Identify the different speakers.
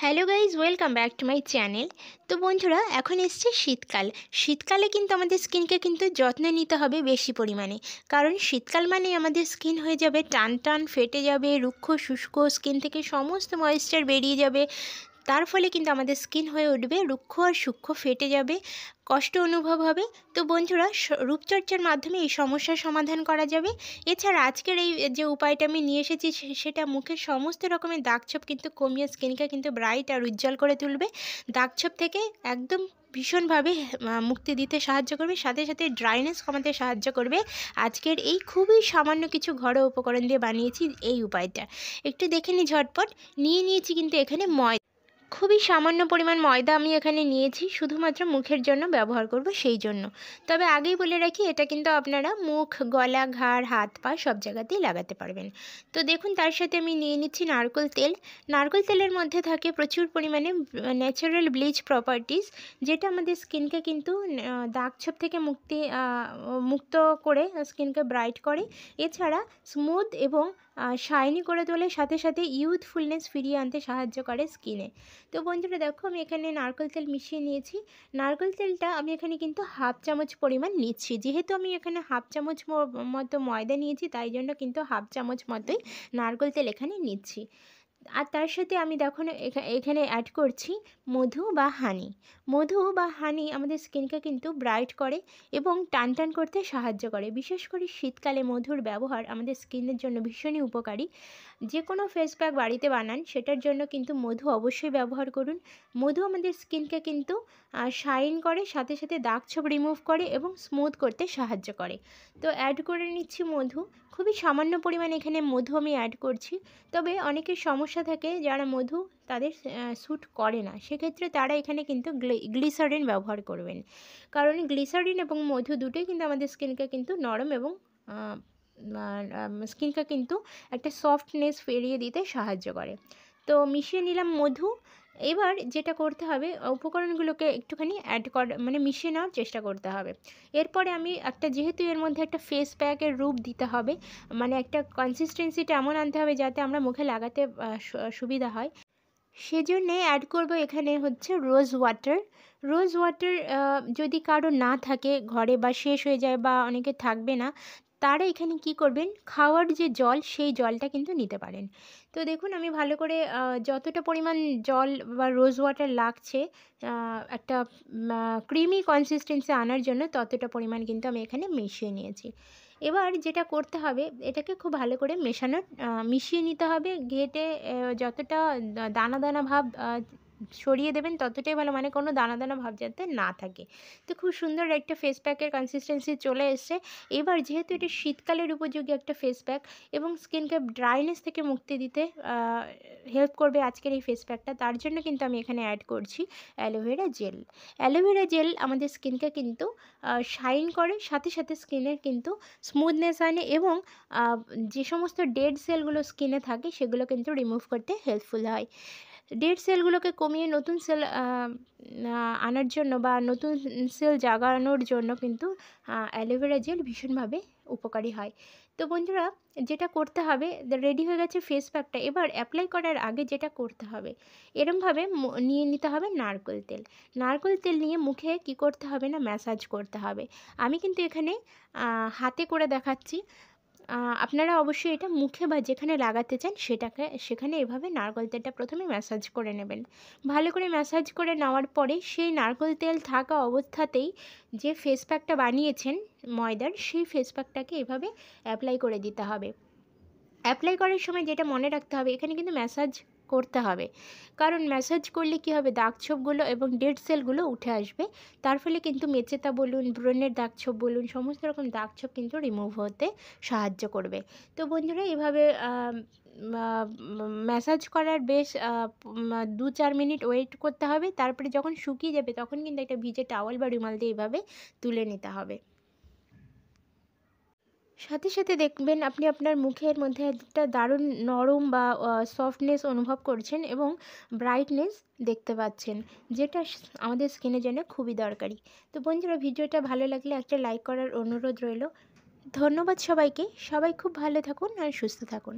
Speaker 1: Hello guys, welcome back to my channel. তো বন্ধুরা, এখন এসছে শীতকাল। শীতকালে কিন্তু আমাদের স্কিনকে কিন্তু যত্ন নিতে হবে বেশি পরিমাণে, কারণ শীতকাল মানে আমাদের স্কিন হয়ে যাবে টান টান, ফেটে যাবে, রুক্ষ শুষ্ক, স্কিন থেকে সমস্ত ময়েশ্চার বেরিয়ে যাবে। তার ফলে কিন্তু আমাদের স্কিন হয়ে উঠবে রুক্ষ আর সূক্ষ্ম, ফেটে যাবে, কষ্ট অনুভব হবে। তো বন্ধুরা, রূপচর্চার মাধ্যমে এই সমস্যার সমাধান করা যাবে। এছাড়া আজকের এই যে উপায়টা আমি নিয়ে এসেছি সেটা মুখের সমস্ত রকমের দাগছোপ কিন্তু কমিয়ে স্কিনকে কিন্তু ব্রাইট আর উজ্জ্বল করে তুলবে। দাগছোপ থেকে একদম ভীষণভাবে মুক্তি দিতে সাহায্য করবে, সাথে সাথে ড্রাইনেস কমাতে সাহায্য করবে। আজকের এই খুবই সামান্য কিছু ঘরোয়া উপকরণ দিয়ে বানিয়েছি এই উপায়টা। একটু দেখে নিই ঝটপট। নিয়েছি কিন্তু এখানে খুবই সামান্য পরিমাণ ময়দা আমি এখানে নিয়েছি, শুধুমাত্র মুখের জন্য ব্যবহার করব সেই জন্য। তবে আগেই বলে রাখি, এটা কিন্তু আপনারা মুখ, গলা, ঘাড়, হাত পা সব জায়গাতেই লাগাতে পারবেন। তো দেখুন, তার সাথে আমি নিয়ে নিচ্ছি নারকেল তেল। নারকেল তেলের মধ্যে থাকে প্রচুর পরিমাণে ন্যাচারাল ব্লিচ প্রপার্টিস, যেটা আমাদের স্কিনকে কিন্তু দাগছোপ থেকে মুক্ত করে স্কিনকে ব্রাইট করে। এছাড়া স্মুথ এবং শাইনি করে তোলে, সাথে সাথে ইউথফুলনেস ফিরিয়ে আনতে সাহায্য করে স্কিনে। তো বন্ধুরা দেখো, আমি এখানে নারকেল তেল মিশিয়ে নিয়েছি। নারকেল তেলটা আমি এখানে কিন্তু হাফ চামচ পরিমাণ নিচ্ছি, যেহেতু আমি এখানে হাফ চামচ মতো ময়দা নিয়েছি, তাই জন্য কিন্তু হাফ চামচ মতোই নারকেল তেল এখানে নিচ্ছি। আর তার সাথে আমি দেখো এখানে অ্যাড করছি মধু বা হানি। মধু বা হানি আমাদের স্কিনকে কিন্তু ব্রাইট করে এবং টান টান করতে সাহায্য করে। বিশেষ করে শীতকালে মধুর ব্যবহার আমাদের স্কিনের জন্য ভীষণই উপকারী। যে কোনো ফেস প্যাক বাড়িতে বানান, সেটার জন্য কিন্তু মধু অবশ্যই ব্যবহার করুন। মধু আমাদের স্কিনকে কিন্তু শাইন করে, সাথে সাথে দাগছোপ রিমুভ করে এবং স্মুথ করতে সাহায্য করে। তো অ্যাড করে নিচ্ছি মধু। খুবই সামান্য পরিমাণে এখানে মধু আমি অ্যাড করছি। তবে অনেকের সমস্যা থাকে যারা মধু তাদের স্যুট করে না, সেক্ষেত্রে তারা এখানে কিন্তু গ্লিসারিন ব্যবহার করবেন, কারণ গ্লিসারিন এবং মধু দুটোই কিন্তু আমাদের স্কিনকে কিন্তু নরম এবং স্কিনকে কিন্তু একটা সফটনেস ফিরিয়ে দিতে সাহায্য করে। তো মিশিয়ে নিলাম মধু। এবার যেটা করতে হবে, উপকরণগুলোকে একটুখানি মিশিয়ে নেওয়ার চেষ্টা করতে হবে। এরপরে আমি যেহেতু এর মধ্যে একটা ফেস প্যাকের রূপ দিতে হবে, মানে একটা কনসিস্টেন্সিটা এমন আনতে হবে যাতে আমরা মুখে লাগাতে সুবিধা হয়, সেজন্যে অ্যাড করব এখানে হচ্ছে রোজ ওয়াটার। রোজ ওয়াটার যদি কারো না থাকে ঘরে বা শেষ হয়ে যায় বা অনেকে থাকবে না, তারা এখানে কি করবেন, খাওয়ার যে জল সেই জলটা কিন্তু নিতে পারেন। তো দেখুন, আমি ভালো করে যতটা পরিমাণ জল বা রোজ ওয়াটার লাগছে একটা ক্রিমি কনসিস্টেন্সি আনার জন্য, ততটা পরিমাণ কিন্তু আমি এখানে মিশিয়ে নিয়েছি। এবার যেটা করতে হবে, এটাকে খুব ভালো করে মিশিয়ে নিতে হবে। ঘেঁটে যতটা দানা দানা ভাব সরিয়ে দেবেন ততটাই ভালো, মানে কোনো দানা দানা ভাব যাতে না থাকে। তো খুব সুন্দর একটা ফেস প্যাকের কনসিস্টেন্সি চলে এসছে। এবার যেহেতু এটা শীতকালের উপযোগী একটা ফেস প্যাক এবং স্কিনকে ড্রাইনেস থেকে মুক্তি দিতে হেল্প করবে আজকের এই ফেস প্যাকটা, তার জন্য কিন্তু আমি এখানে অ্যাড করছি অ্যালোভেরা জেল। অ্যালোভেরা জেল আমাদের স্কিনকে কিন্তু শাইন করে, সাথে সাথে স্কিনের কিন্তু স্মুথনেস আনে এবং যে সমস্ত ডেড সেলগুলো স্কিনে থাকে সেগুলো কিন্তু রিমুভ করতে হেল্পফুল হয়। ডেড সেলগুলোকে কমিয়ে নতুন সেল আনার জন্য বা নতুন সেল জাগানোর জন্য কিন্তু অ্যালোভেরা জেল ভীষণভাবে উপকারী হয়। তো বন্ধুরা, যেটা করতে হবে, রেডি হয়ে গেছে ফেস প্যাকটা। এবার অ্যাপ্লাই করার আগে যেটা করতে হবে, এরমভাবে নিয়ে নিতে হবে নারকেল তেল। নারকেল তেল নিয়ে মুখে কি করতে হবে না, ম্যাসাজ করতে হবে। আমি কিন্তু এখানে হাতে করে দেখাচ্ছি। আপনারা অবশ্যই এটা মুখে বা যেখানে লাগাতে চান সেখানে এভাবে নারকেল তেলটা প্রথমে ম্যাসাজ করে নেবেন। ভালো করে ম্যাসাজ করে নেওয়ার পরে সেই নারকেল তেল থাকা অবস্থাতেই যে ফেস প্যাকটা বানিয়েছেন ময়দার, সেই ফেস প্যাকটাকে এভাবে অ্যাপ্লাই করে দিতে হবে। অ্যাপ্লাই করার সময় যেটা মনে রাখতে হবে, এখানে কিন্তু ম্যাসাজ করতে হবে, কারণ ম্যাসাজ করলে কী হবে, দাগছোপগুলো এবং ডেড সেলগুলো উঠে আসবে। তার ফলে কিন্তু মেচেতা বলুন, ব্রণের দাগছোপ বলুন, সমস্ত রকম দাগছোপ কিন্তু রিমুভ হতে সাহায্য করবে। তো বন্ধুরা, এভাবে ম্যাসাজ করার বেশ 2-4 মিনিট ওয়েট করতে হবে। তারপরে যখন শুকিয়ে যাবে তখন কিন্তু একটা ভিজে টাওয়াল বা রুমাল দিয়ে এভাবে তুলে নিতে হবে। সাথে সাথে দেখবেন আপনি আপনার মুখের মধ্যে একটা দারুণ নরম বা সফটনেস অনুভব করছেন এবং ব্রাইটনেস দেখতে পাচ্ছেন, যেটা আমাদের স্কিনের জন্য খুবই দরকারি। তো বন্ধুরা, ভিডিওটা ভালো লাগলে একটা লাইক করার অনুরোধ রইল। ধন্যবাদ সবাইকে। সবাই খুব ভালো থাকুন আর সুস্থ থাকুন।